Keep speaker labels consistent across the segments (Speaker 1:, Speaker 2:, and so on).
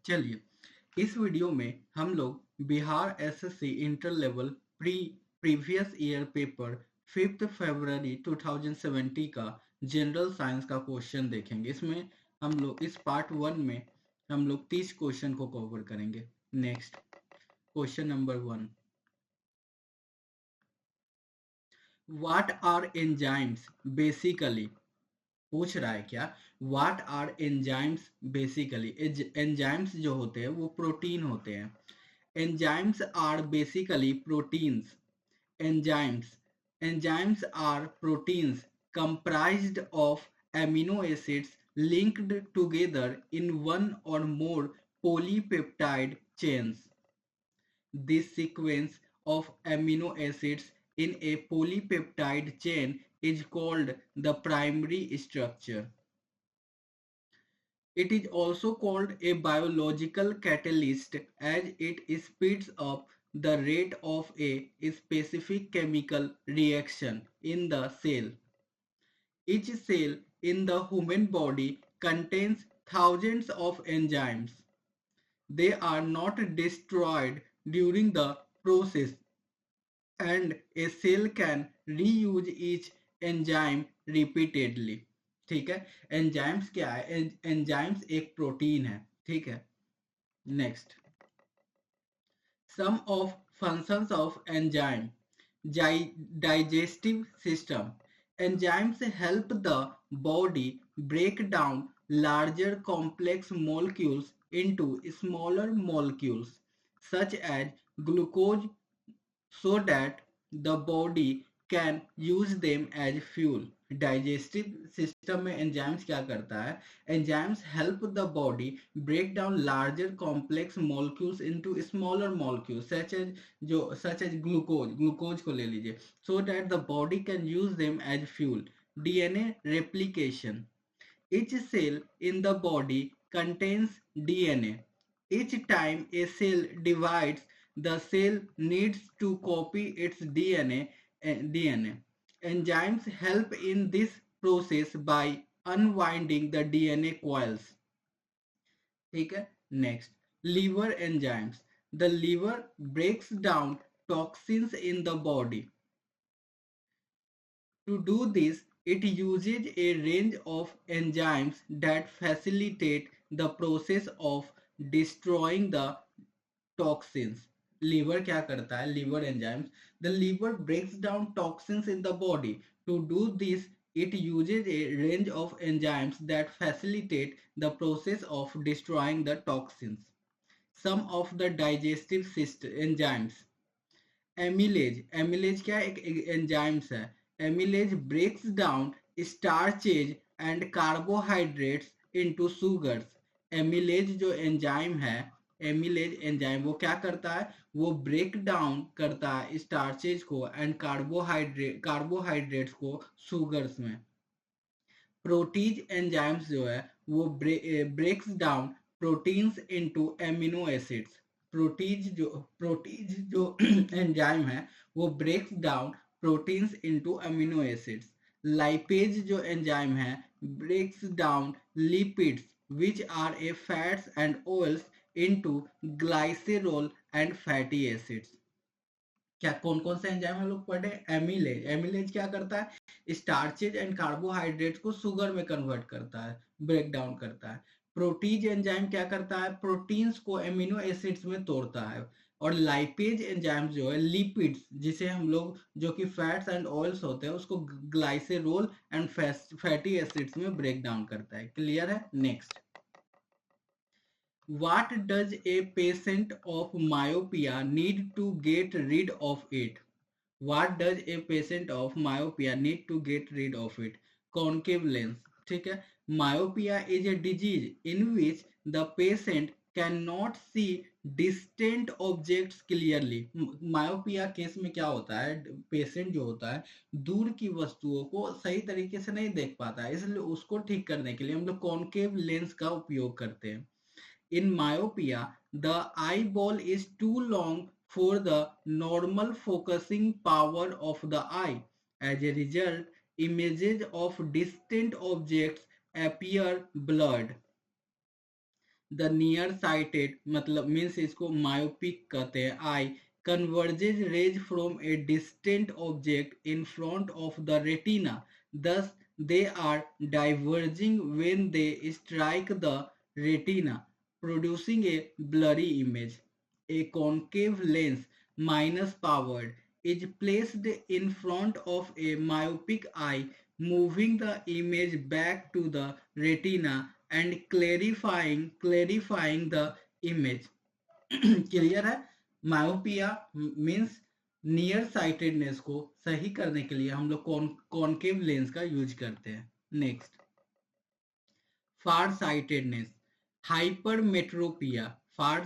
Speaker 1: चलिए, इस वीडियो में हम लोग Bihar SSC inter level previous year paper 5 फरवरी 2070 का जनरल साइंस का क्वेश्चन देखेंगे। इसमें हम लोग इस पार्ट 1 में हम लोग 30 क्वेश्चन को कवर करेंगे। Next question number 1, what are enzymes basically? पूछ रहा है क्या, what are enzymes basically? Enzymes जो होते हैं वो प्रोटीन होते हैं। Enzymes are basically proteins. Enzymes enzymes are proteins comprised of amino acids linked together in one or more polypeptide chains. This sequence of amino acids in a polypeptide chain is called the primary structure. It is also called a biological catalyst as it speeds up the rate of a specific chemical reaction in the cell. Each cell in the human body contains thousands of enzymes. They are not destroyed during the process, and a cell can reuse each enzyme repeatedly. ठीक है, enzymes क्या है? Enzymes एक protein है। ठीक है, next, some of functions of enzyme, digestive system. Enzymes help the body break down larger complex molecules into smaller molecules such as glucose so that the body can use them as fuel. Digestive system में enzymes क्या करता है? Enzymes help the body break down larger complex molecules into smaller molecules such as glucose को ले लीजिए, so that the body can use them as fuel. DNA replication. Each cell in the body contains DNA. Each time a cell divides, the cell needs to copy its DNA. Enzymes help in this process by unwinding the DNA coils. ठीक है, next, liver enzymes. The liver breaks down toxins in the body. To do this, it uses a range of enzymes that facilitate the process of destroying the toxins. Liver क्या करता है? Liver enzymes. The liver breaks down toxins in the body. To do this, it uses a range of enzymes that facilitate the process of destroying the toxins. Some of the digestive system enzymes. Amylase क्या एक enzymes है? Amylase breaks down starches and carbohydrates into sugars. Amylase जो enzyme है, amylase enzyme वो क्या करता है? वो ब्रेक डाउन करता है स्टार्चेज को एंड कार्बोहाइड्रेट्स को सुगर्स में. प्रोटीज एंजाइम्स जो है वो breaks down proteins into amino acids. Protease जो एंजाइम है वो breaks down proteins into amino acids. Lipase जो एंजाइम है breaks down lipids which are a fats and oils into glycerol and fatty acids. क्या कौन कौन से एंजाइम हम लोग पढ़े? एमिलेज. एमिलेज क्या करता है? स्टार्चेज एंड कार्बोहाइड्रेट्स को शुगर में कन्वर्ट करता है, ब्रेक डाउन करता है. प्रोटीज एंजाइम क्या करता है? प्रोटीन्स को एमिनो एसिड्स में तोड़ता है. और लाइपेज एंजाइम जो है लिपिड्स, जिसे हम लोग जो कि फैट्स एंड ऑयल्स होते हैं उसको ग्लाइसेरोल एंड फैटी एसिड्स में ब्रेक डाउन करता है. क्लियर है? Next, what does a patient of myopia need to get rid of it? What does a patient of myopia need to get rid of it? Concave lens. ठीक है, myopia is a disease in which the patient cannot see distant objects clearly. myopia case में क्या होता है? Patient जो होता है दूर की वस्तुओं को सही तरीके से नहीं देख पाता है, इसलिए उसको ठीक करने के लिए हम लोग कॉन्केव लेंस का उपयोग करते हैं. In myopia, the eyeball is too long for the normal focusing power of the eye. As a result, images of distant objects appear blurred. The near sighted मतलब मीन्स इसको मायोपिक कहते हैं eye converges rays from a distant object in front of the retina. Thus, they are diverging when they strike the retina, producing a blurry image. A concave lens, minus powered, is placed in front of a myopic eye, moving the image back to the retina and clarifying the image. Clear है? Myopia means near sightedness को सही करने के लिए हम लोग concave lens का use करते हैं. नेक्स्ट, फार साइटेडनेस, हाइपरमेट्रोपिया. फार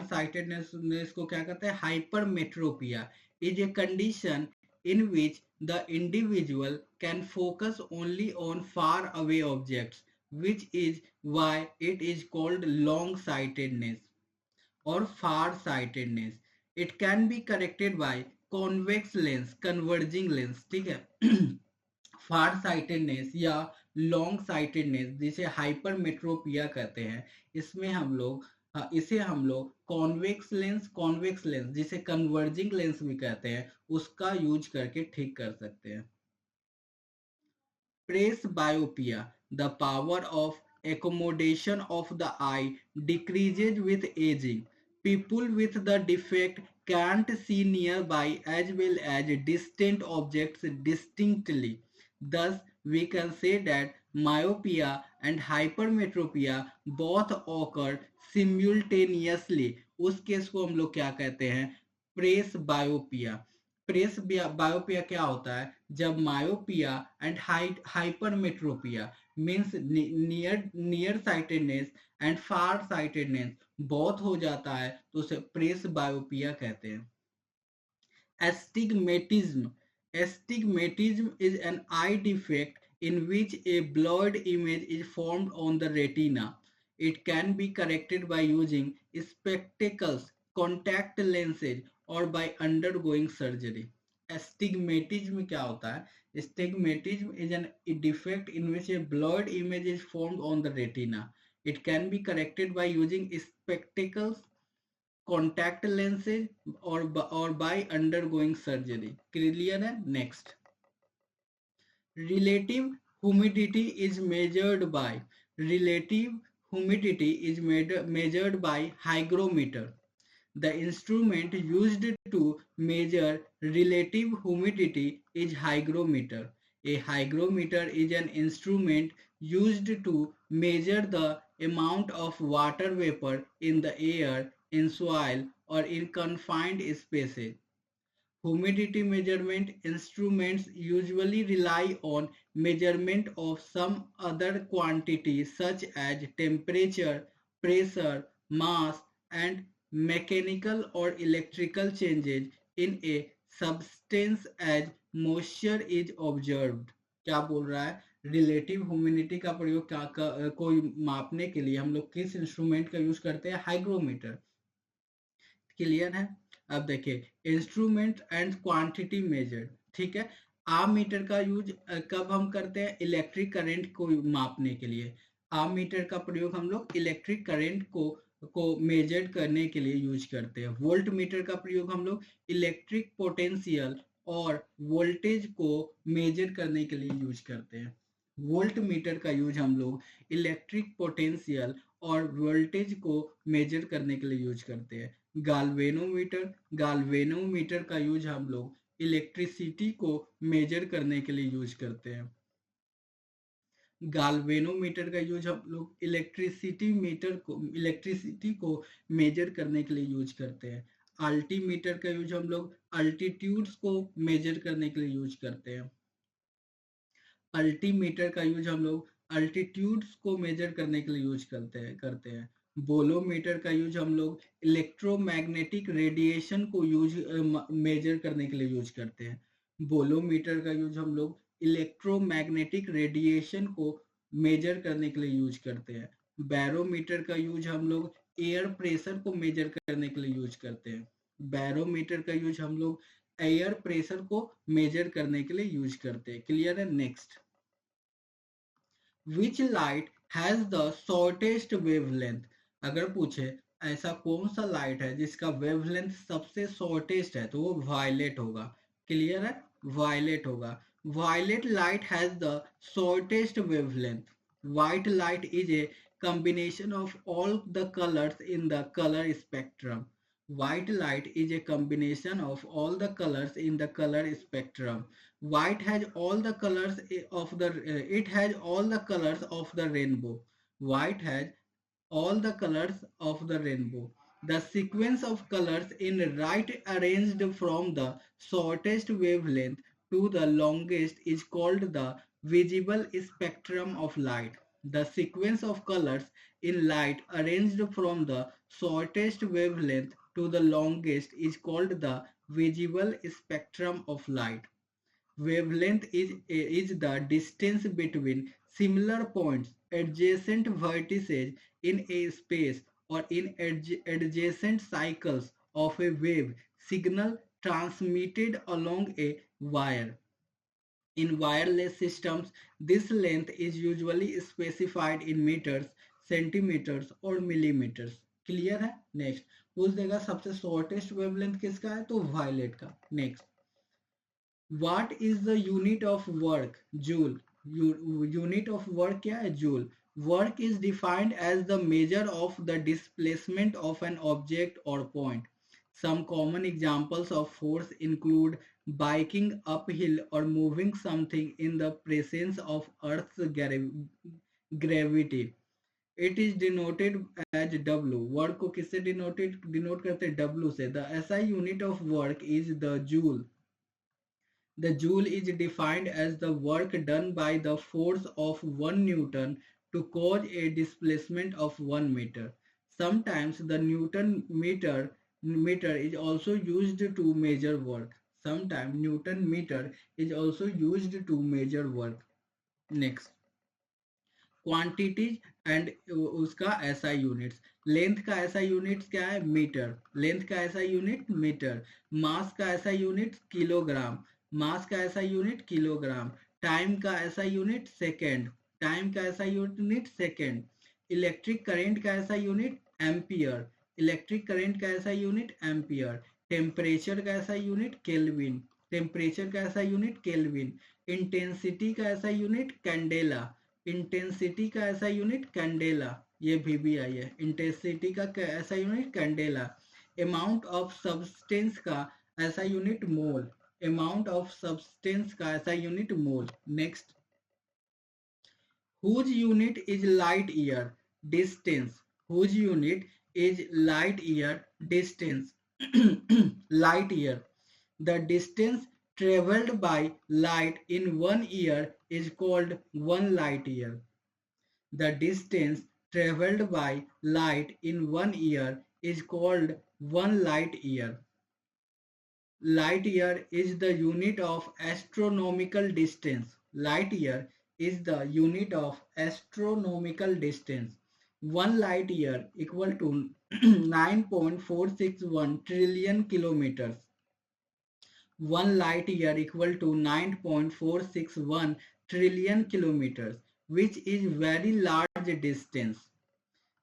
Speaker 1: साइटेडनेस को क्या कहते हैं? Hypermetropia is a condition in which the individual can focus only on far away objects, which is why it is called long sightedness or far sightedness. It can be corrected by convex lens, converging lens. ठीक है. फार sightedness या long sightedness जिसे hypermetropia कहते हैं, इसमें हम लोग इसे हम लोग कॉन्वेक्स लेंस जिसे कन्वर्जिंग लेंस भी कहते हैं उसका यूज करके ठीक कर सकते हैं. Presbyopia, the power of accommodation of the eye decreases with aging. People with the defect can't see nearby as well as distant objects distinctly. Thus, we can say that myopia and hypermetropia both occur simultaneously. उस case को हम लोग क्या कहते हैं? Press बायोपिया. Press बायोपिया क्या होता है? जब myopia and hypermetropia means near sightedness and far sightedness बहुत हो जाता है तो उसे प्रेस बायोपिया कहते हैं. Astigmatism. Astigmatism is an eye defect in which a blurred image is formed on the retina. It can be corrected by using spectacles, contact lenses, or by undergoing surgery. Astigmatism क्या होता है? Astigmatism is a defect in which a blurred image is formed on the retina. It can be corrected by using spectacles, contact lenses or by undergoing surgery. Clear है? Next, relative humidity is measured by hygrometer. The instrument used to measure relative humidity is hygrometer. A hygrometer is an instrument used to measure the amount of water vapor in the air, in soil, or in confined spaces. Humidity measurement instruments usually rely on measurement of some other quantity such as temperature, pressure, mass, and mechanical or electrical changes in a substance as moisture is observed. क्या बोल रहा है? Relative humidity का प्रयोग कोई मापने के लिए हम लोग किस इंस्ट्रूमेंट का यूज करते हैं? हाइग्रोमीटर. क्लियर है? अब देखिए, इंस्ट्रूमेंट एंड क्वांटिटी मेजर्ड. ठीक है. आर्म मीटर का यूज कब हम करते हैं? इलेक्ट्रिक करंट को मापने के लिए. आर्म मीटर का प्रयोग हम लोग इलेक्ट्रिक करंट को मेजर करने के लिए यूज करते हैं. वोल्ट मीटर का प्रयोग हम लोग इलेक्ट्रिक पोटेंशियल और वोल्टेज को मेजर करने के लिए यूज करते हैं. वोल्ट मीटर का यूज हम लोग इलेक्ट्रिक पोटेंशियल और वोल्टेज को मेजर करने के लिए यूज करते हैं. गाल्वेनोमीटर का यूज हम लोग इलेक्ट्रिसिटी को मेजर करने के लिए यूज करते हैं. गाल्वेनोमीटर का यूज हम लोग इलेक्ट्रिसिटी को मेजर करने के लिए यूज करते हैं. अल्टीमीटर का यूज हम लोग अल्टीट्यूड्स को मेजर करने के लिए यूज करते हैं. अल्टीमीटर का यूज हम लोग अल्टीट्यूड्स को मेजर करने के लिए यूज करते हैं. बोलोमीटर का यूज हम लोग इलेक्ट्रोमैग्नेटिक रेडिएशन को मेजर करने के लिए यूज करते हैं. बोलोमीटर का यूज हम लोग इलेक्ट्रोमैग्नेटिक रेडिएशन को मेजर करने के लिए यूज करते हैं. बैरोमीटर का यूज हम लोग एयर प्रेशर को मेजर करने के लिए यूज करते हैं. बैरोमीटर का यूज हम लोग एयर प्रेशर को मेजर करने के लिए यूज करते हैं. क्लियर है? Next, which light has the shortest wavelength. अगर पूछे ऐसा कौन सा लाइट है जिसका वेवलेंथ सबसे शॉर्टेस्ट है, तो वो वायलेट होगा। क्लियर है? वायलेट होगा। Violet light has the shortest wavelength. White light is a combination of all the colors in the color spectrum. White light is a combination of all the colors in the color spectrum. White has all the colors of the it has all the colors of the rainbow. White has all the colors of the rainbow. The sequence of colors in right arranged from the shortest wavelength to the longest is called the visible spectrum of light. The sequence of colors in light arranged from the shortest wavelength to the longest is called the visible spectrum of light. Wavelength is the distance between similar points, adjacent vertices in a space, or in adjacent cycles of a wave signal transmitted along a wire. In wireless systems, this length is usually specified in meters, centimeters और millimeters. Clear है? Next पूछ देगा सबसे shortest wavelength किसका है, तो violet का। Next, What is the unit of work? Joule. Unit of work क्या है? Joule. Work is defined as the measure of the displacement of an object or point. Some common examples of force include biking uphill or moving something in the presence of Earth's gravity. It is denoted as W. Work को किससे denote करते हैं? W से. The SI unit of work is the joule. The joule is defined as the work done by the force of 1 Newton to cause a displacement of 1 meter. Sometimes the Newton meter is also used to measure work. Sometimes Newton meter is also used to measure work. Next, quantities and उसका ऐसा units. Length का ऐसा units क्या है? Metre. Length का ऐसा unit metre. मास का ऐसा यूनिट किलोग्राम। मास का ऐसा यूनिट किलोग्राम। टाइम का ऐसा यूनिट सेकेंड। टाइम का ऐसा यूनिट सेकेंड। इलेक्ट्रिक करंट का ऐसा यूनिट एम्पियर। इलेक्ट्रिक करंट का ऐसा यूनिट एम्पियर। टेम्परेचर का ऐसा यूनिट केल्विन। टेम्परेचर का ऐसा यूनिट केल्विन। इंटेंसिटी का ऐसा यूनिट कैंडेला। इंटेंसिटी का ऐसा यूनिट कैंडेला। ये भी आई है। इंटेंसिटी का ऐसा unit candela. Amount of substance का ऐसा unit mole. Amount of substance का ऐसा unit mole. Next, whose unit is light year distance? Whose unit is light year distance? Light year. The distance traveled by light in 1 year is called 1 light year. The distance traveled by light in 1 year is called 1 light year. Light year is the unit of astronomical distance. Light year is the unit of astronomical distance. 1 light year equal to 9.461 trillion kilometers. 1 light year equal to 9.461 trillion kilometers, which is very large distance.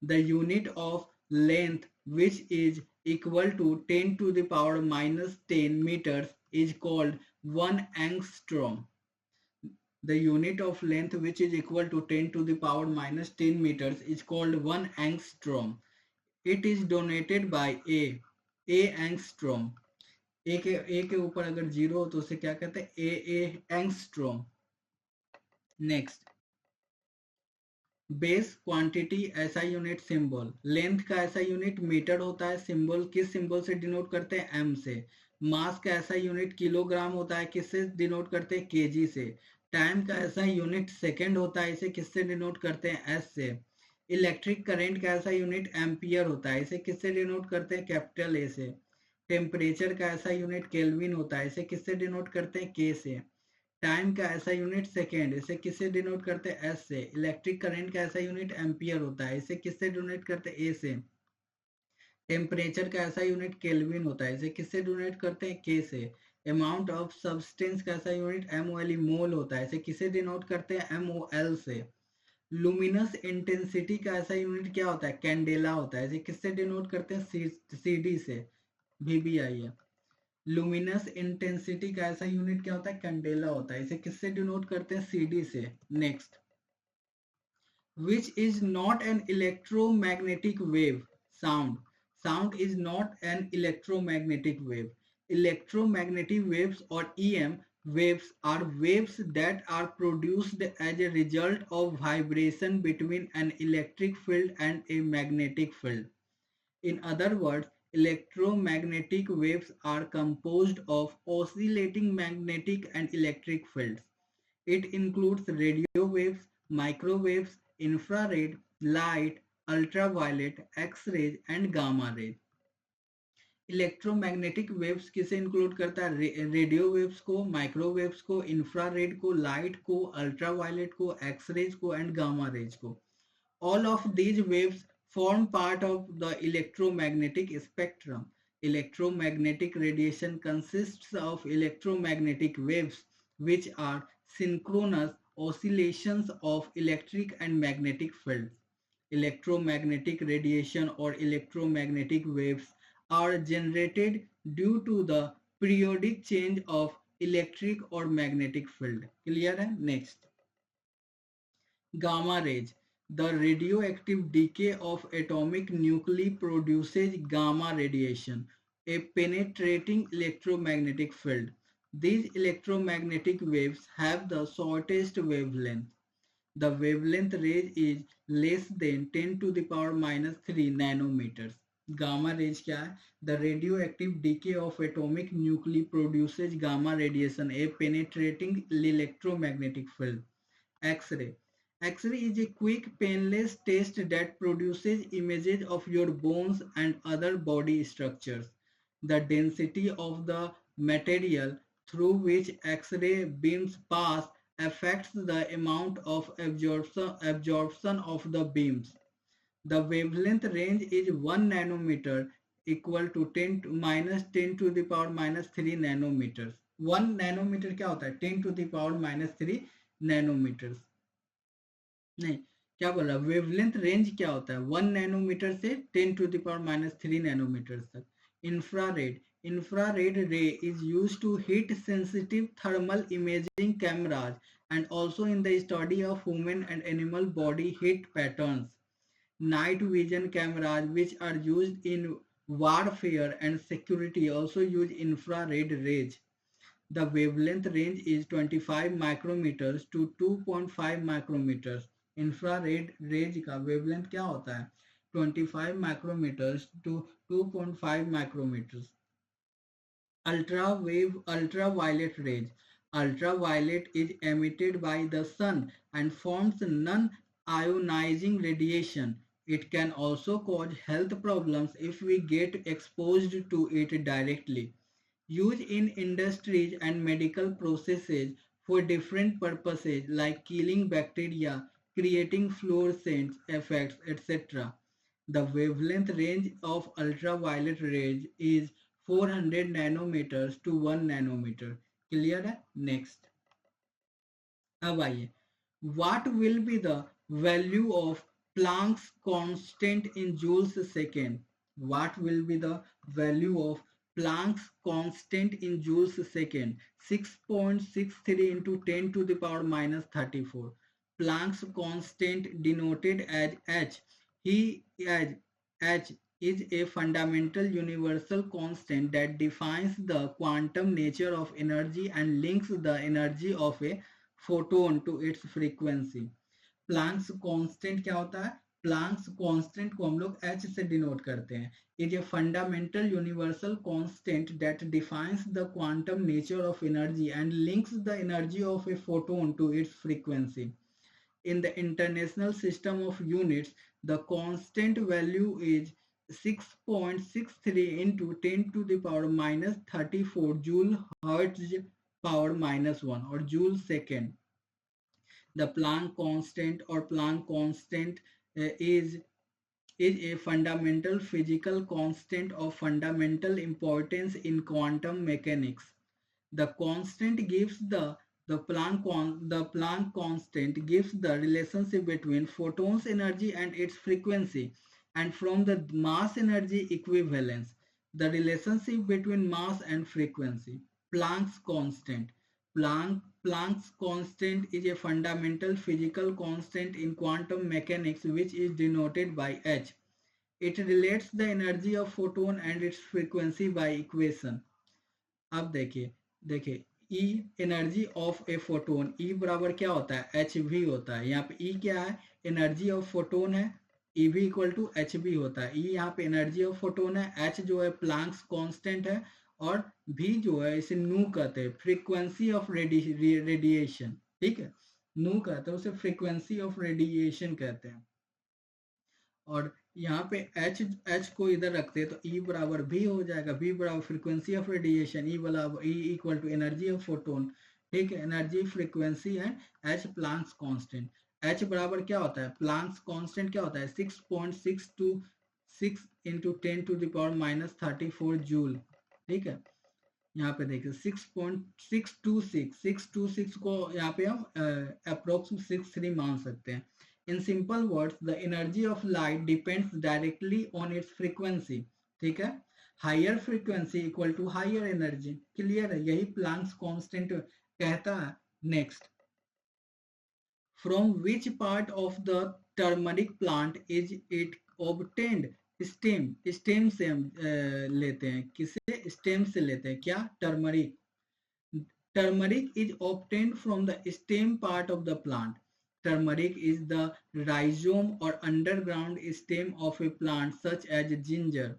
Speaker 1: The unit of length, which is equal to 10 to the power minus 10 meters, is called 1 angstrom. The unit of length, which is equal to 10 to the power minus 10 meters, is called 1 angstrom. It is denoted by A angstrom. ए के ऊपर अगर zero हो तो उसे क्या कहते हैं? ए angstrom. Next, base quantity ऐसा यूनिट सिंबल। लेंथ का ऐसा यूनिट मीटर होता है। सिंबल किस सिंबल से डिनोट करते हैं? एम से। मास का ऐसा यूनिट किलोग्राम होता है। किससे डिनोट करते हैं? केजी से। टाइम का ऐसा यूनिट सेकंड होता है। इसे किससे डिनोट करते हैं? एस से। इलेक्ट्रिक करंट का ऐसा यूनिट एम्पियर होता है। इसे किससे डिनोट करते हैं? कैपिटल ए से। टेम्परेचर का ऐसा यूनिट केल्विन होता है। इसे किससे डिनोट करते हैं? के से। टाइम का ऐसा यूनिट सेकेंड। इसे किससे डिनोट करते हैं? एस से। इलेक्ट्रिक करंट का ऐसा यूनिट एम्पियर होता है। इसे किससे डिनोट करते हैं? ए से। टेम्परेचर का ऐसा यूनिट केल्विन होता है। इसे किससे डिनोट करते हैं? के से। अमाउंट ऑफ सब्सटेंस का ऐसा यूनिट एमओएल मोल होता है। इसे किससे डिनोट करते हैं? एमओएल से। लुमिनस इंटेंसिटी का ऐसा यूनिट क्या होता है? कैंडेला होता है। इसे किससे डिनोट करते हैं? CD से, VBI है। लुमिनस इंटेंसिटी का ऐसा यूनिट क्या होता है? कैंडेला होता है। इसे किससे डिनोट करते हैं? CD से। Next, which is not an electromagnetic wave. Sound is not an electromagnetic wave. Electromagnetic waves or EM waves are waves that are produced as a result of vibration between an electric field and a magnetic field. In other words, electromagnetic waves are composed of oscillating magnetic and electric fields. It includes radio waves, microwaves, infrared, light, ultraviolet, X-rays and gamma rays. Electromagnetic waves किसे include करता है? Radio waves को, microwaves को, infrared को, light को, ultraviolet को, X-rays को and gamma rays को. All of these waves form part of the electromagnetic spectrum. Electromagnetic radiation consists of electromagnetic waves, which are synchronous oscillations of electric and magnetic fields. Electromagnetic radiation or electromagnetic waves are generated due to the periodic change of electric or magnetic field. Clear है? Next. Gamma rays. The radioactive decay of atomic nuclei produces gamma radiation, a penetrating electromagnetic field. These electromagnetic waves have the shortest wavelength. The wavelength range is less than 10 to the power minus 3 nanometers. Gamma rays क्या है? The radioactive decay of atomic nuclei produces gamma radiation, a penetrating electromagnetic field. X-ray. X-ray is a quick, painless test that produces images of your bones and other body structures. The density of the material through which X-ray beams pass affects the amount of absorption of the beams. The wavelength range is 1 nanometer equal to 10 to minus 10 to the power minus 3 nanometers. 1 nanometer क्या होता है? 10 to the power minus 3 nanometers. नहीं, क्या बोल रहा? Wavelength range क्या होता है? 1 नैनोमीटर से 10 to the power minus 3 nanometre तक. Infrared. Infrared ray is used to heat sensitive thermal imaging cameras and also in the study of human and animal body heat patterns. Night vision cameras which are used in warfare and security also use infrared rays. The wavelength range is 25 micrometers to 2.5 micrometers. Infrared raise का wavelength क्या होता है? 25 micrometers to 2.5 micrometers. Ultraviolet rays. Ultraviolet is emitted by the sun and forms non-ionizing radiation. It can also cause health problems if we get exposed to it directly. Used in industries and medical processes for different purposes like killing bacteria, creating fluorescent effects, etc. The wavelength range of ultraviolet rays is 400 nanometers to 1 nanometer. Clear है? Next. अब आइए, what will be the value of Planck's constant in joules second? What will be the value of Planck's constant in joules second? 6.63 into 10 to the power minus 34. Planck's constant denoted as H. H is a fundamental universal constant that defines the quantum nature of energy and links the energy of a photon to its frequency. Planck's constant क्या होता है? Planck's constant को हम लोग H से denote करते हैं. It is a fundamental universal constant that defines the quantum nature of energy and links the energy of a photon to its frequency. In the international system of units, the constant value is 6.63 into 10 to the power minus 34 joule hertz power minus 1 or joule second. The Planck constant or Planck constant is a fundamental physical constant of fundamental importance in quantum mechanics. The constant gives the The Planck constant gives the relationship between photons energy and its frequency, and from the mass energy equivalence, the relationship between mass and frequency. Planck's constant. Planck's constant is a fundamental physical constant in quantum mechanics which is denoted by h. It relates the energy of photon and its frequency by equation. अब देखिए E energy of a photon, E बराबर क्या होता है, H we होता है। यहाँ पे E क्या है, एनर्जी ऑफ फोटोन है, E भी इक्वल टू एच बी होता है। E यहाँ पे एनर्जी ऑफ फोटोन है, H जो है प्लांक्स कांस्टेंट है, और V जो है इसे नू कहते हैं, फ्रीक्वेंसी ऑफ रेडिएशन। ठीक है, नू कहते हैं उसे, फ्रीक्वेंसी ऑफ रेडिएशन कहते हैं। और यहाँ पे एच को इधर रखते हैं तो E बराबर भी हो जाएगा, V बराबर फ्रीक्वेंसी ऑफ रेडिएशन, E बराबर E equal to energy of photon. ठीक है, energy, frequency and H Planck's constant. H बराबर क्या होता है, प्लांक्स कांस्टेंट क्या होता है, 6.626 इंटू 10⁻⁻34 जूल। ठीक है, यहाँ पे देखिए 6.626 को यहाँ पे हम अप्रोक्स 63 मान सकते हैं। In simple words, the energy of light depends directly on its frequency. ठीक है, higher frequency equal to higher energy. Clear है, यही प्लांक्स कांस्टेंट कहता है। Next, from which part of the turmeric plant is it obtained? Stem, stem से हम लेते हैं, किसे, स्टेम से लेते हैं, क्या, turmeric. Turmeric is obtained from the stem part of the plant. Turmeric is the rhizome or underground stem of a plant such as ginger.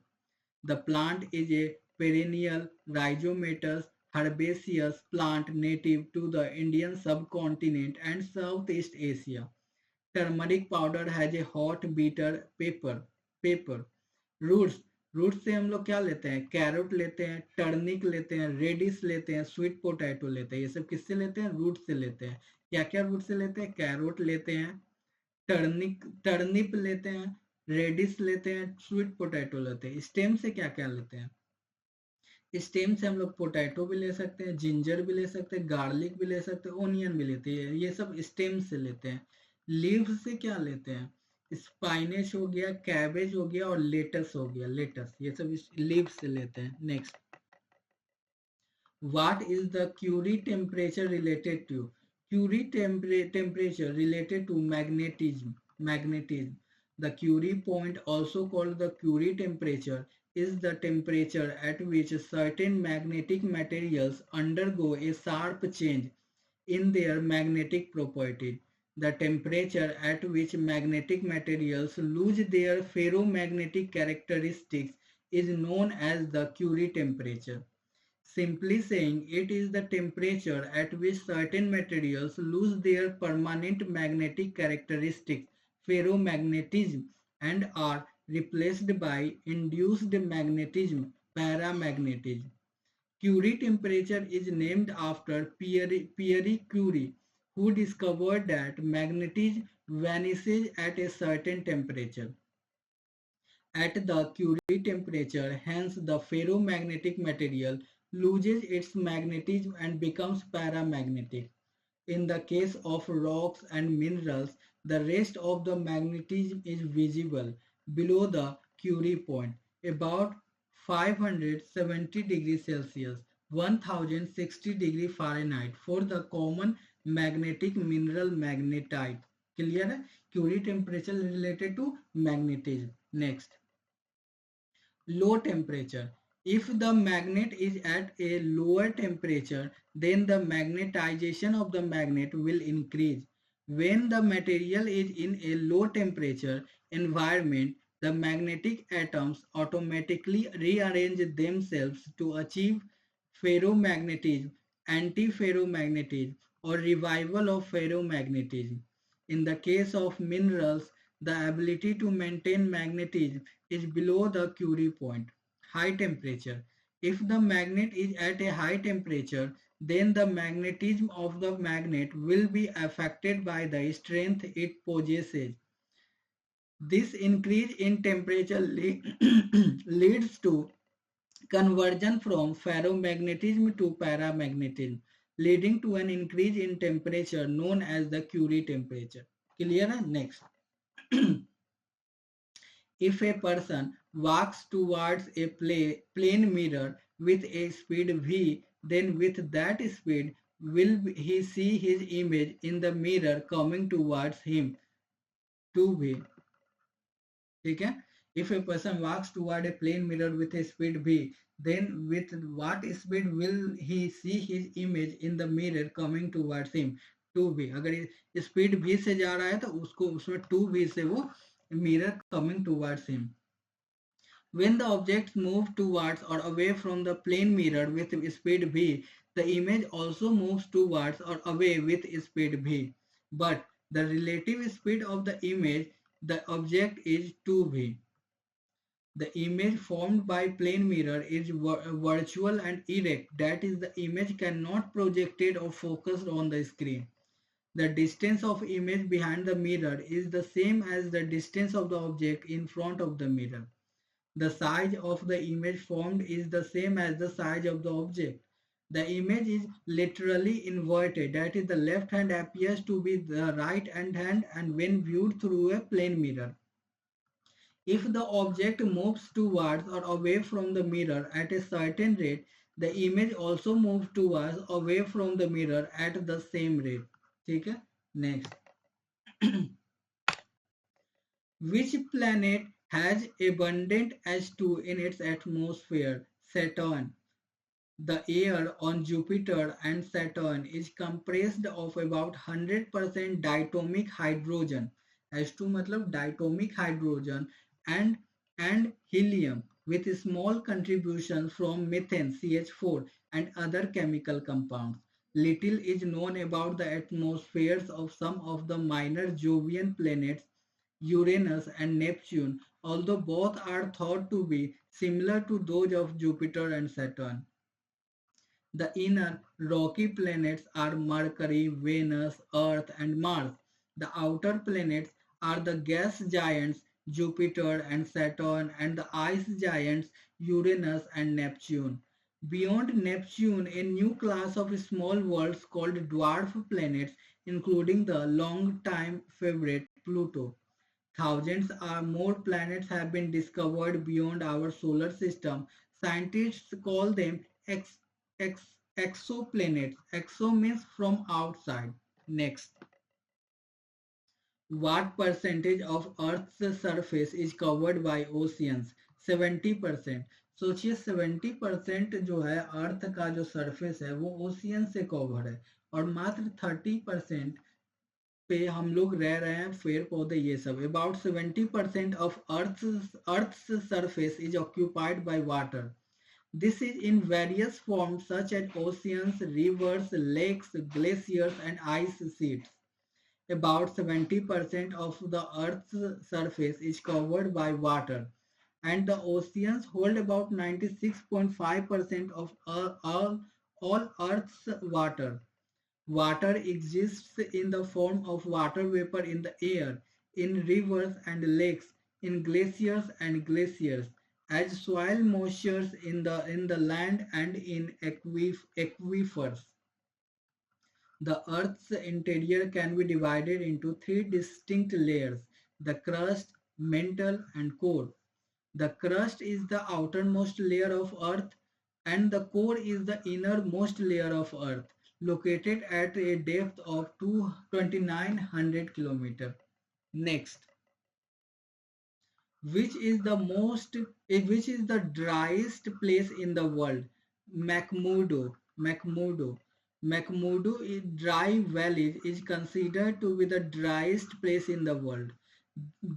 Speaker 1: The plant is a perennial rhizomatous herbaceous plant native to the Indian subcontinent and Southeast Asia. Turmeric powder has a hot bitter pepper. Roots, root से हम लोग क्या लेते हैं, carrot लेते हैं, टर्निक लेते हैं, रेडिस लेते हैं, स्वीट पोटैटो लेते हैं। ये सब किससे लेते हैं, रूट से लेते हैं। क्या क्या रूट से लेते हैं, कैरोट लेते हैं, टर्निप लेते हैं, रेडिस लेते हैं, स्वीट पोटैटो लेते हैं। स्टेम से क्या क्या लेते हैं, स्टेम से हम लोग पोटैटो भी ले सकते हैं, जिंजर भी ले सकते हैं, गार्लिक भी ले सकते हैं, ओनियन भी लेते हैं, ये सब स्टेम से लेते हैं। लीव्स से क्या लेते हैं, स्पाइनेश हो गया, कैबेज हो गया, और लेटस हो गया, लेटस, ये सब लीव्स से लेते हैं। Next, what is the Curie temperature related to? Curie temperature related to magnetism. The Curie point, also called the Curie temperature, is the temperature at which certain magnetic materials undergo a sharp change in their magnetic properties. The temperature at which magnetic materials lose their ferromagnetic characteristics is known as the Curie temperature. Simply saying, it is the temperature at which certain materials lose their permanent magnetic characteristics, ferromagnetism, and are replaced by induced magnetism, paramagnetism. Curie temperature is named after Pierre Curie, who discovered that magnetism vanishes at a certain temperature. At the Curie temperature, hence the ferromagnetic material loses its magnetism and becomes paramagnetic. In the case of rocks and minerals, the rest of the magnetism is visible below the Curie point, about 570 degrees Celsius, 1060 degrees Fahrenheit for the common magnetic mineral magnetite. Clear है? Curie temperature related to magnetism. Next, low temperature. If the magnet is at a lower temperature, then the magnetization of the magnet will increase. When the material is in a low temperature environment, the magnetic atoms automatically rearrange themselves to achieve ferromagnetism, antiferromagnetism, or revival of ferromagnetism. In the case of minerals, the ability to maintain magnetism is below the Curie point. High temperature. If the magnet is at a high temperature, then the magnetism of the magnet will be affected by the strength it possesses. This increase in temperature leads to conversion from ferromagnetism to paramagnetism. leading to an increase in temperature known as the Curie temperature. Clear? Next. If a person walks towards a plane mirror with a speed v, then with that speed will he see his image in the mirror coming towards him 2v. ठीक है? If a person walks toward a plane mirror with a speed v, then with what speed will he see his image in the mirror coming towards him 2v. अगर speed v से जा रहा है तो उसको उसमें 2v से वो mirror coming towards him. When the objects move towards or away from the plane mirror with speed v, the image also moves towards or away with speed v. But the relative speed of the image, the object is 2v. The image formed by plane mirror is virtual and erect. That is, the image cannot projected or focused on the screen. The distance of image behind the mirror is the same as the distance of the object in front of the mirror. The size of the image formed is the same as the size of the object. The image is literally inverted, that is, the left hand appears to be the right hand and when viewed through a plane mirror. If the object moves towards or away from the mirror at a certain rate, the image also moves towards or away from the mirror at the same rate. ठीक है? Next. Which planet has abundant H2 in its atmosphere? Saturn. The air on Jupiter and Saturn is compressed of about 100% diatomic hydrogen. H2 मतलब diatomic hydrogen and helium with small contributions from methane CH4 and other chemical compounds. Little is known about the atmospheres of some of the minor Jovian planets Uranus and Neptune, although both are thought to be similar to those of Jupiter and Saturn. The inner rocky planets are Mercury, Venus, Earth, and Mars. The outer planets are the gas giants Jupiter and Saturn and the ice giants Uranus and Neptune. Beyond Neptune, a new class of small worlds called dwarf planets, including the long-time favorite Pluto. Thousands or more planets have been discovered beyond our solar system. Scientists call them exoplanets. Exo means from outside. Next. What percentage of Earth's surface is covered by oceans? 70%. सोचिए 70% जो है अर्थ का जो surface है वो ocean से cover है और मात्र 30% पे हम लोग रह रहे हैं पेड़ पौधे ये सब. About 70% of Earth's surface is occupied by water. This is in various forms such as oceans, rivers, lakes, glaciers, and ice sheets. About 70% of the Earth's surface is covered by water, and the oceans hold about 96.5% of all Earth's water. Water exists in the form of water vapor in the air, in rivers and lakes, in glaciers, as soil moistures in the land and in aquifers. The Earth's interior can be divided into three distinct layers: the crust, mantle, and core. The crust is the outermost layer of Earth, and the core is the innermost layer of Earth, located at a depth of 2,900 km. Next, which is the driest place in the world? McMurdo Dry Valley is considered to be the driest place in the world.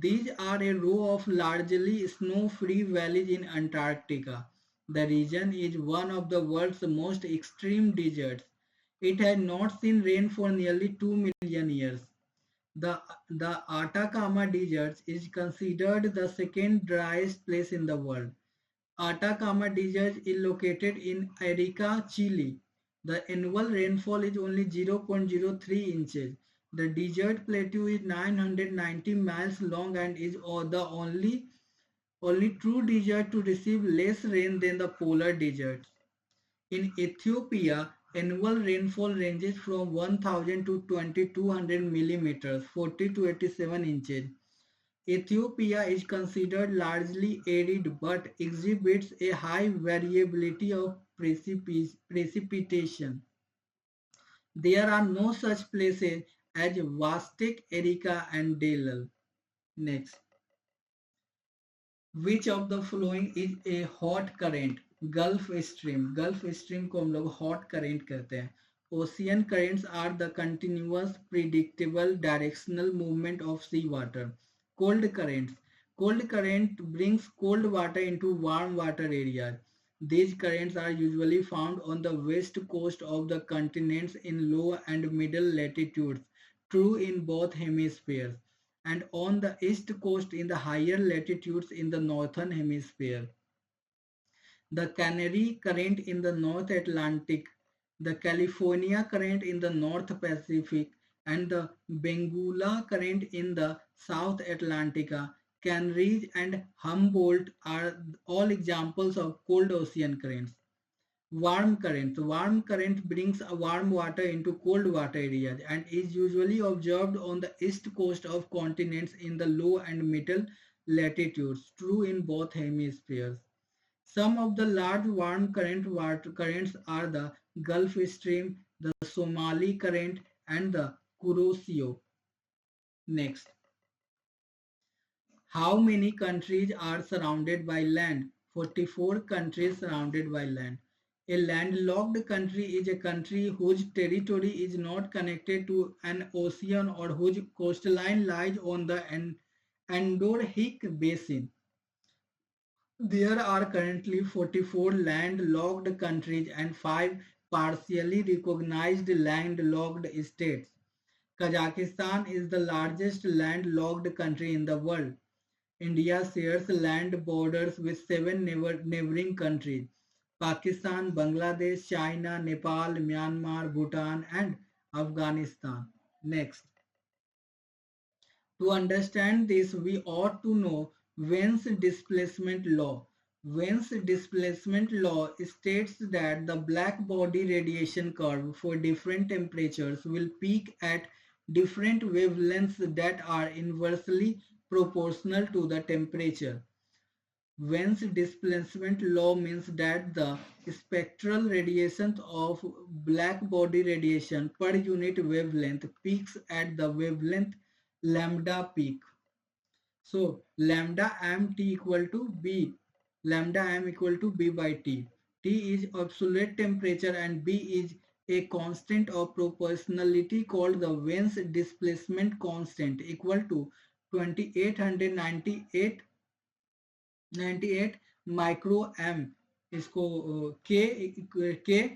Speaker 1: These are a row of largely snow-free valleys in Antarctica. The region is one of the world's most extreme deserts. It has not seen rain for nearly 2 million years. The Atacama Desert is considered the second driest place in the world. Atacama Desert is located in Arica, Chile. The annual rainfall is only 0.03 inches. The desert plateau is 990 miles long and is the only true desert to receive less rain than the polar deserts. In Ethiopia, Annual rainfall ranges from 1000 to 2200 millimeters, 40 to 87 inches. Ethiopia is considered largely arid but exhibits a high variability of precipitation. There are no such places as Vastic, Erika and Delal. Next. Which of the following is a hot current? Gulf Stream. Gulf Stream को हम लोग hot current कहते हैं. Ocean currents are the continuous, predictable, directional movement of sea water. Cold currents. Cold current brings cold water into warm water areas. These currents are usually found on the west coast of the continents in low and middle latitudes, true in both hemispheres, and on the east coast in the higher latitudes in the northern hemisphere. The Canary Current in the North Atlantic, the California Current in the North Pacific, and the Benguela Current in the South Atlantica, Canaries and Humboldt are all examples of cold ocean currents. Warm current. Warm current brings warm water into cold water areas and is usually observed on the east coast of continents in the low and middle latitudes, true in both hemispheres. Some of the large warm currents are the Gulf Stream, the Somali Current, and the Kuroshio. Next. How many countries are surrounded by land? 44 countries surrounded by land. A landlocked country is a country whose territory is not connected to an ocean or whose coastline lies on the Endorheic Basin. There are currently 44 landlocked countries and 5 partially recognized landlocked states. Kazakhstan is the largest landlocked country in the world. India shares land borders with 7 neighboring countries: Pakistan, Bangladesh, China, Nepal, Myanmar, Bhutan, and Afghanistan. Next. To understand this, we ought to know Wien's displacement law. Wien's displacement law states that the black body radiation curve for different temperatures will peak at different wavelengths that are inversely proportional to the temperature. Wien's displacement law means that the spectral radiation of black body radiation per unit wavelength peaks at the wavelength lambda peak. So lambda m t equal to b, lambda m equal to b by t. T is absolute temperature and b is a constant of proportionality called the Wien's displacement constant, equal to 2898 micro M. इसको के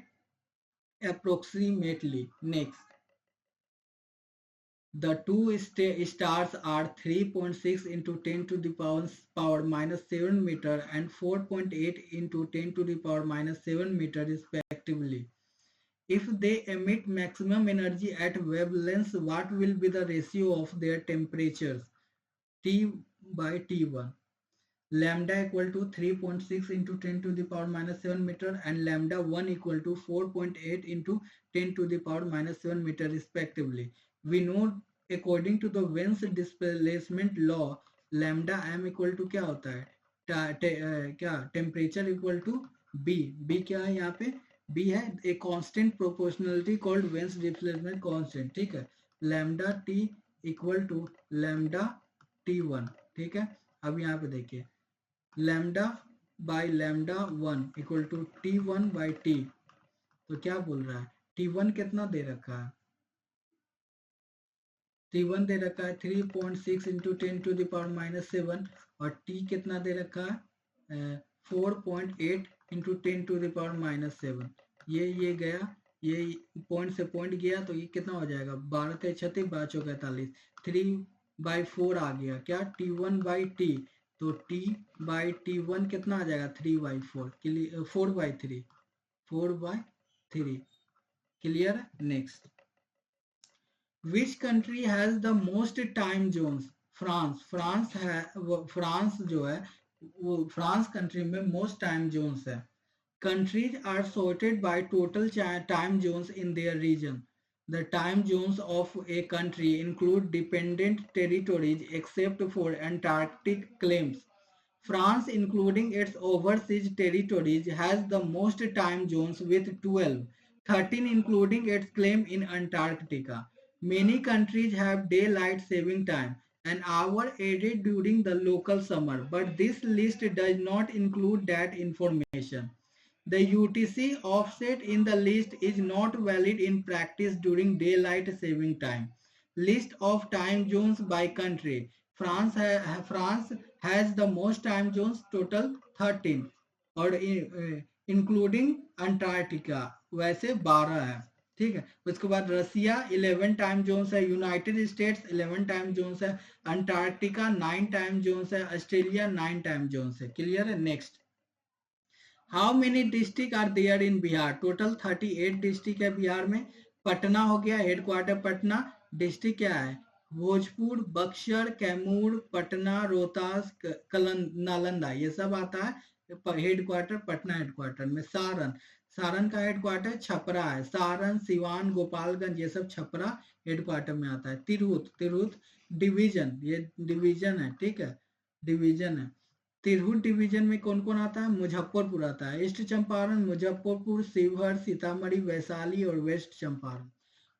Speaker 1: approximately. Next. The two stars are 3.6 into 10 to the power minus 7 meter and 4.8 into 10 to the power minus 7 meter respectively. If they emit maximum energy at wavelengths, what will be the ratio of their temperatures? T by T1. Lambda equal to 3.6 into 10 to the power minus 7 meter and lambda 1 equal to 4.8 into 10 to the power minus 7 meter respectively. We know according to the Wien's displacement law, lambda m equal to क्या होता है? क्या temperature equal to B. B क्या है यहाँ पे? B है a constant proportionality called Wien's displacement constant. ठीक है. Lambda T equal to lambda T1. ठीक है. अब यहाँ पे देखिए lambda by lambda 1 equal to T1 by T. तो क्या बोल रहा है? T1 कितना दे रखा है? T1 दे रखा है 3.6 into 10 to the power minus 7 और T कितना दे रखा है? 4.8 into 10 to the power minus 7. ये गया, ये पॉइंट से पॉइंट गया तो ये कितना हो जाएगा? 12 के 36 12 चौके 43. 3/4 आ गया क्या? T1 by T. तो T बाई T1 कितना आ जाएगा? 3/4. 4/3. 4/3. Clear? Next. Which country has the most time zones? France. France जो है वो फ्रांस कंट्री में मोस्ट टाइम जोन्स है. Countries are sorted by total time zones in their region. The time zones of a country include dependent territories except for Antarctic claims. France, including its overseas territories, has the most time zones with 12, 13 including its claim in Antarctica. Many countries have daylight saving time, an hour added during the local summer, but this list does not include that information. The UTC offset in the list is not valid in practice during daylight saving time. List of time zones by country. France has the most time zones, total 13, और including Antarctica वैसे 12 है. ठीक है. उसके बाद Russia 11 time zones है, United States 11 time zones है, Antarctica 9 time zones है, ऑस्ट्रेलिया 9 टाइम जोन्स है. क्लियर है. Next, how many district are there in Bihar? Total 38 district है बिहार में. पटना हो गया हेडक्वार्टर पटना. डिस्ट्रिक्ट क्या है? भोजपुर, बक्सर, कैमूर, पटना, रोहतास, नालंदा, ये सब आता है. हेडक्वार्टर पटना हेडक्वार्टर में. सारण, सारण का हेडक्वार्टर छपरा है. सारण, सिवान, गोपालगंज ये सब छपरा हेडक्वार्टर में आता है. तिरहुत, तिरहुत डिवीजन, ये डिवीजन है. ठीक है, डिवीजन है. तिरहुत डिवीजन में कौन कौन आता है? मुजफ्फरपुर आता है. ईस्ट चंपारण, मुजफ्फरपुर, शिवहर, सीतामढ़ी, वैशाली और west Champaran.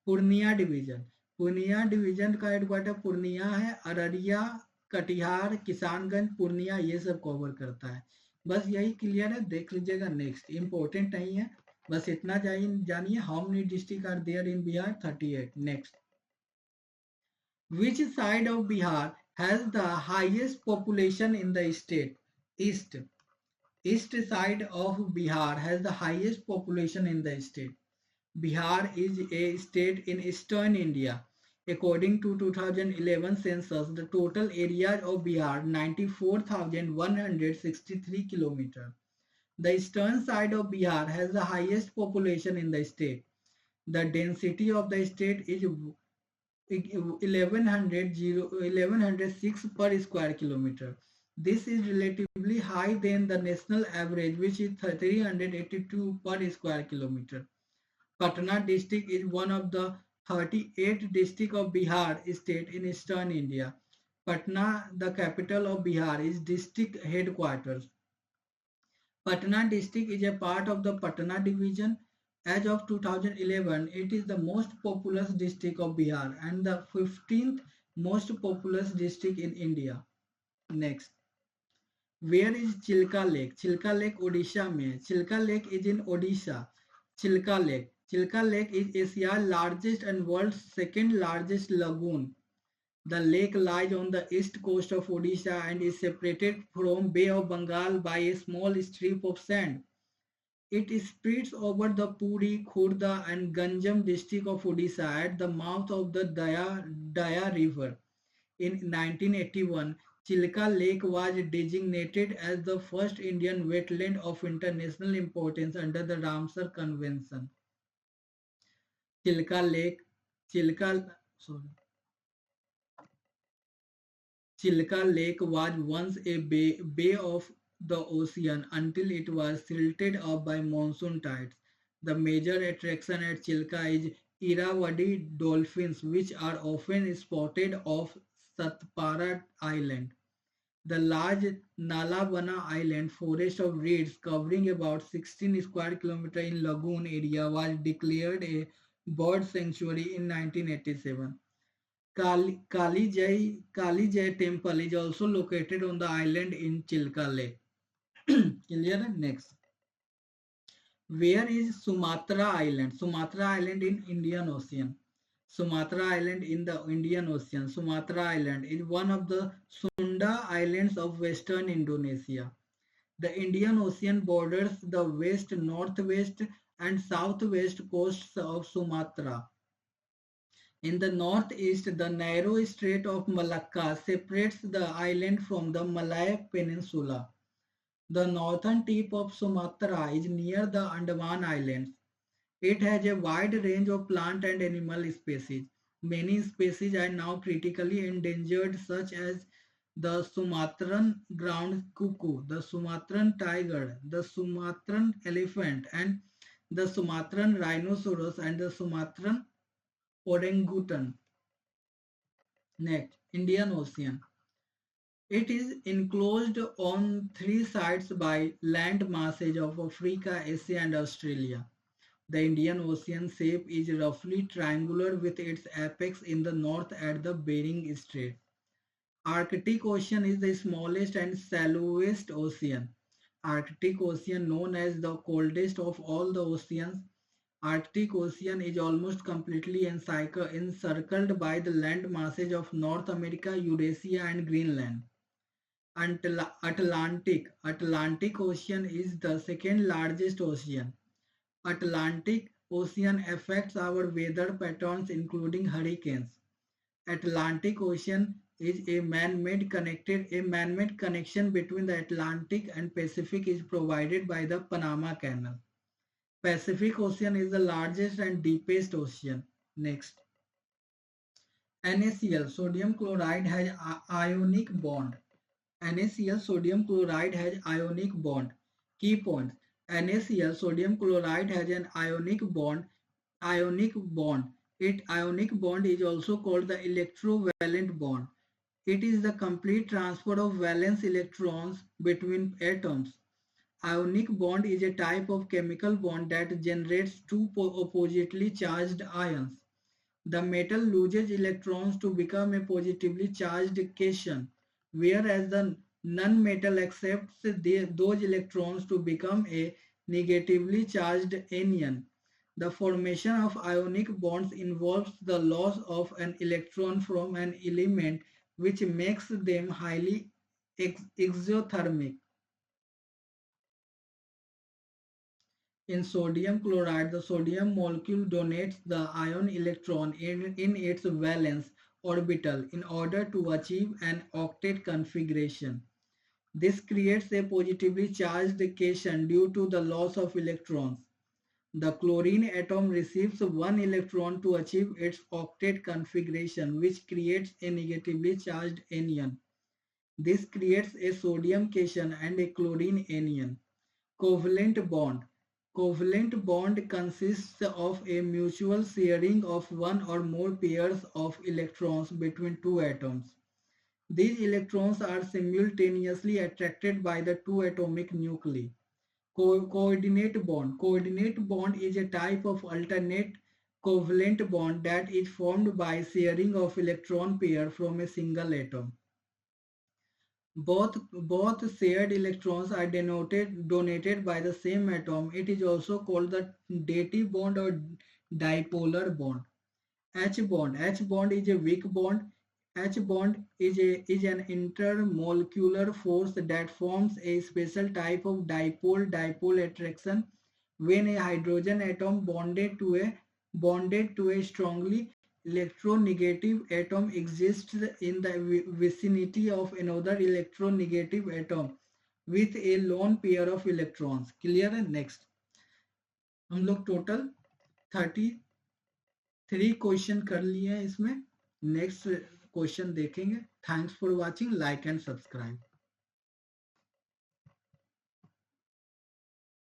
Speaker 1: Purnia division, Purnia division का हेडक्वार्टर पूर्णिया है. अररिया, कटिहार, किसानगंज, पूर्णिया ये सब कवर करता है. बस यही क्लियर है, देख लीजिएगा. नेक्स्ट, इंपॉर्टेंट नहीं है, बस इतना जानिए. How many district are there in Bihar? 38. Next, which side of Bihar has the highest population in the state? East. East side of Bihar has the highest population in the state. Bihar is a state in eastern India. According to 2011 census, the total area of Bihar 94,163 km. The eastern side of Bihar has the highest population in the state. The density of the state is 1106 per square kilometer. This is relatively high than the national average, which is 382 per square kilometer. Patna district is one of the 38 districts of Bihar state in eastern India. Patna, the capital of Bihar, is district headquarters. Patna district is a part of the Patna division. As of 2011, it is the most populous district of Bihar and the 15th most populous district in India. Next, where is Chilka Lake? Chilka Lake Odisha में. Chilka Lake is in Odisha. Chilka Lake. Chilka Lake is Asia's largest and world's second largest lagoon. The lake lies on the east coast of Odisha and is separated from Bay of Bengal by a small strip of sand. It spreads over the Puri, Khurda and Ganjam district of Odisha at the mouth of the Daya river. In 1981, Chilka Lake was designated as the first Indian wetland of international importance under the Ramsar Convention. Chilka Lake, Chilka Lake was once a bay of the ocean until it was silted up by monsoon tides. The major attraction at Chilka is Irrawaddy dolphins, which are often spotted off Satpara Island. The large Nalabana Island forest of reeds covering about 16 square kilometers in lagoon area was declared a bird sanctuary in 1987. Kali Jai temple is also located on the island in Chilka Lake. Clear? Next. Where is Sumatra Island? Sumatra Island in Indian Ocean. Sumatra Island in the Indian Ocean. Sumatra Island is one of the Sunda Islands of western Indonesia. The Indian Ocean borders the west, northwest and southwest coasts of Sumatra. In the northeast, the narrow Strait of Malacca separates the island from the Malay Peninsula. The northern tip of Sumatra is near the Andaman Islands. It has a wide range of plant and animal species. Many species are now critically endangered, such as the Sumatran ground cuckoo, the Sumatran tiger, the Sumatran elephant, and the Sumatran rhinoceros and the Sumatran orangutan. Next, Indian Ocean. It is enclosed on three sides by land masses of Africa, Asia, and Australia. The Indian Ocean shape is roughly triangular with its apex in the north at the Bering Strait. Arctic Ocean is the smallest and shallowest ocean. Arctic Ocean, known as the coldest of all the oceans, Arctic Ocean is almost completely encircled by the land masses of North America, Eurasia, and Greenland. Atlantic Ocean is the second largest ocean. Atlantic Ocean affects our weather patterns including hurricanes. Atlantic Ocean is a man-made connection between the Atlantic and Pacific is provided by the Panama Canal. Pacific Ocean is the largest and deepest ocean. Next, NaCl sodium chloride has ionic bond. NaCl sodium chloride has ionic bond. Key points: NaCl sodium chloride has an ionic bond. Ionic bond. Ionic bond is also called the electrovalent bond. It is the complete transfer of valence electrons between atoms. Ionic bond is a type of chemical bond that generates two oppositely charged ions. The metal loses electrons to become a positively charged cation, whereas the non-metal accepts those electrons to become a negatively charged anion. The formation of ionic bonds involves the loss of an electron from an element, which makes them highly exothermic. In sodium chloride, the sodium molecule donates the ion electron in its valence orbital in order to achieve an octet configuration. This creates a positively charged cation due to the loss of electrons. The chlorine atom receives one electron to achieve its octet configuration, which creates a negatively charged anion. This creates a sodium cation and a chlorine anion. Covalent bond. Covalent bond consists of a mutual sharing of one or more pairs of electrons between two atoms. These electrons are simultaneously attracted by the two atomic nuclei. Coordinate bond. Coordinate bond is a type of alternate covalent bond that is formed by sharing of electron pair from a single atom. Both shared electrons are donated by the same atom. It is also called the dative bond or dipolar bond. H bond. H bond is a weak bond. H bond is an intermolecular force that forms a special type of dipole-dipole attraction when a hydrogen atom bonded to a strongly electronegative atom exists in the vicinity of another electronegative atom with a lone pair of electrons. Clear है? Next, हम लोग total 33 question कर लिए हैं इसमें. Next question देखेंगे. Thanks for watching. Like and subscribe.